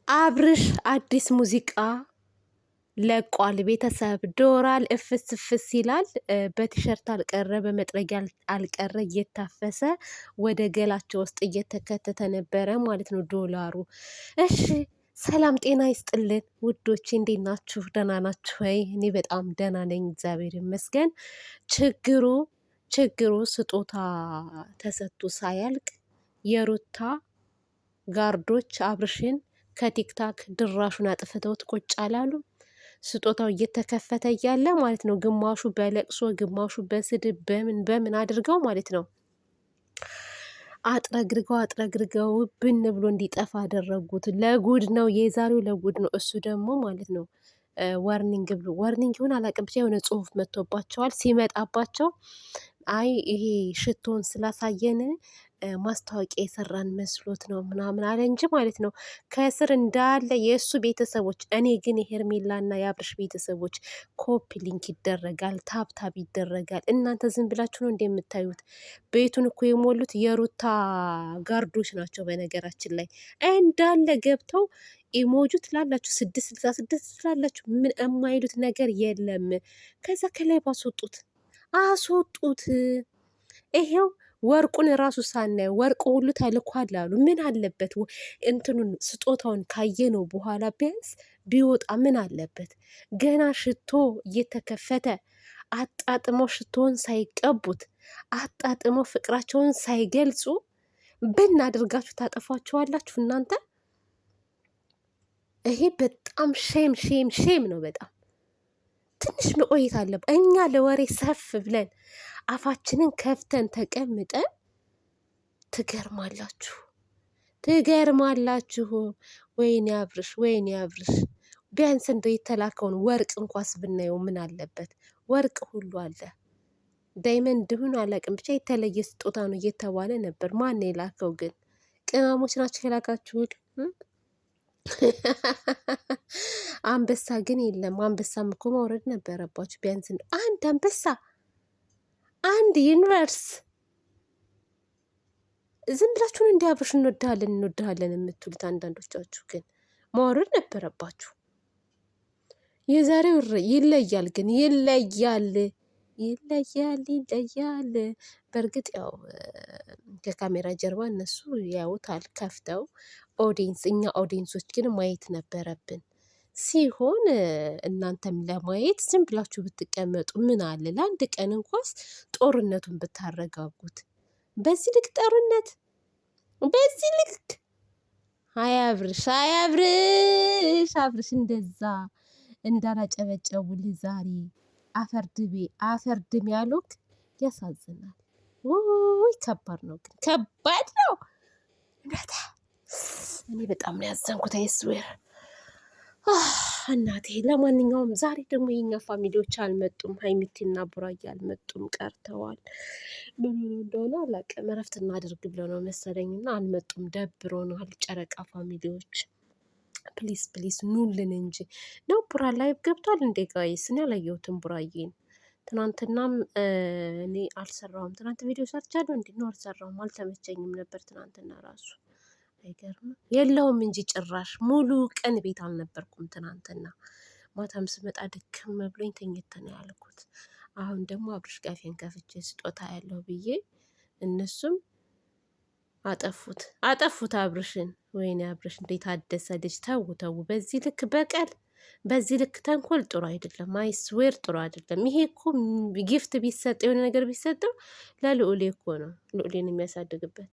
አብርሽ አዲስ ሙዚቃ ለቋል። ቤተሰብ ዶራል እፍስ ፍስ ይላል። በቲሸርት አልቀረ በመጥረጊያ አልቀረ እየታፈሰ ወደ ገላቸው ውስጥ እየተከተተ ነበረ ማለት ነው ዶላሩ። እሺ ሰላም ጤና ይስጥልን ውዶቼ፣ እንዴት ናችሁ? ደህና ናችሁ ወይ? እኔ በጣም ደህና ነኝ፣ እግዚአብሔር ይመስገን። ችግሩ ስጦታ ተሰጥቶ ሳያልቅ የሩታ ጋርዶች አብርሽን ከቲክታክ ድራሹን አጥፍተውት ቁጭ አላሉ። ስጦታው እየተከፈተ እያለ ማለት ነው፣ ግማሹ በለቅሶ ግማሹ በስድብ በምን አድርገው ማለት ነው አጥረግርገው ብን ብሎ እንዲጠፋ አደረጉት። ለጉድ ነው የዛሬው፣ ለጉድ ነው። እሱ ደግሞ ማለት ነው ዋርኒንግ ይሁን አላውቅም፣ ብቻ የሆነ ጽሁፍ መጥቶባቸዋል። ሲመጣባቸው አይ ይሄ ሽቶን ስላሳየን ማስታወቂያ የሰራን መስሎት ነው ምናምን አለ እንጂ ማለት ነው። ከስር እንዳለ የእሱ ቤተሰቦች፣ እኔ ግን የሄርሜላና የአብርሽ ቤተሰቦች ኮፒ ሊንክ ይደረጋል፣ ታብታብ ይደረጋል። እናንተ ዝም ብላችሁ ነው እንደምታዩት። ቤቱን እኮ የሞሉት የሩታ ጋርዶች ናቸው። በነገራችን ላይ እንዳለ ገብተው ኢሞጁ ትላላችሁ 666 ትላላችሁ። ምን የማይሉት ነገር የለም። ከዛ ከላይ አስወጡት። ይሄው ወርቁን ራሱ ሳናየው ወርቁ ሁሉ ተልኳል አሉ። ምን አለበት እንትኑን ስጦታውን ካየነው በኋላ ቢያንስ ቢወጣ ምን አለበት? ገና ሽቶ እየተከፈተ አጣጥመው ሽቶውን ሳይቀቡት አጣጥመው ፍቅራቸውን ሳይገልጹ ብን አድርጋችሁ ታጠፏቸዋላችሁ እናንተ። ይሄ በጣም ሼም ነው። በጣም ትንሽ መቆየት አለበት። እኛ ለወሬ ሰፍ ብለን አፋችንን ከፍተን ተቀምጠን ትገርማላችሁ። ወይኔ አብርሽ ቢያንስ እንደው የተላከውን ወርቅ እንኳስ ብናየው ምን አለበት? ወርቅ ሁሉ አለ። ዳይመንድ ይሁን አላውቅም፣ ብቻ የተለየ ስጦታ ነው እየተባለ ነበር። ማን የላከው ግን? ቅመሞች ናቸው የላካችሁት። አንበሳ ግን የለም። አንበሳም እኮ ማውረድ ነበረባችሁ ቢያንስ አንድ አንበሳ፣ አንድ ዩኒቨርስ። ዝም ብላችሁን እንዲ አብርሽ እንወድሃለን የምትሉት አንዳንዶቻችሁ ግን ማውረድ ነበረባችሁ። የዛሬው ይለያል፣ ግን ይለያል። በእርግጥ ያው ከካሜራ ጀርባ እነሱ ያውታል ከፍተው፣ እኛ ኦዲየንሶች ግን ማየት ነበረብን። ሲሆን እናንተም ለማየት ዝም ብላችሁ ብትቀመጡ ምን አለ? ለአንድ ቀን እንኳስ ጦርነቱን ብታረጋጉት። በዚህ ልክ ጦርነት፣ በዚህ ልክ አብርሽ እንደዛ እንዳላጨበጨቡልህ ዛሬ አፈርድም ያሉት ያሳዝናል። ውይ ከባድ ነው፣ ግን ከባድ ነው። እኔ በጣም ነው ያዘንኩት። አይስዌር እናቴ። ለማንኛውም ዛሬ ደግሞ የኛ ፋሚሊዎች አልመጡም። ሀይሚቲና ቡራዬ አልመጡም፣ ቀርተዋል። ምን እንደሆነ አላውቅም። እረፍት እናድርግ ብለው ነው መሰለኝና አልመጡም። ደብሮናል። ጨረቃ ፋሚሊዎች ፕሊስ ኑልን እንጂ ነው። ቡራ ላይ ገብቷል እንዴ ጋይስ? እኔ አላየሁትም ቡራዬን። ትናንትናም እኔ አልሰራውም። ትናንት ቪዲዮ ሰርቻለሁ እንዴ? ነው አልሰራውም፣ አልተመቸኝም ነበር ትናንትና ራሱ። አይገርምም? የለውም እንጂ ጭራሽ ሙሉ ቀን ቤት አልነበርኩም ትናንትና። ማታም ስመጣ ድክም ብሎኝ ተኝቼ ነው ያልኩት። አሁን ደግሞ አብርሽ ጋፌን ከፍቼ ስጦታ ያለው ብዬ እነሱም አጠፉት አብርሽን። ወይኔ አብርሽ እንዴት አደሰ ልጅ። ተው በዚህ ልክ በቀል፣ በዚህ ልክ ተንኮል ጥሩ አይደለም። አይስዌር ጥሩ አይደለም። ይሄ እኮ ጊፍት ቢሰጥ የሆነ ነገር ቢሰጠው ለልዑሌ እኮ ነው፣ ልዑሌን የሚያሳድግበት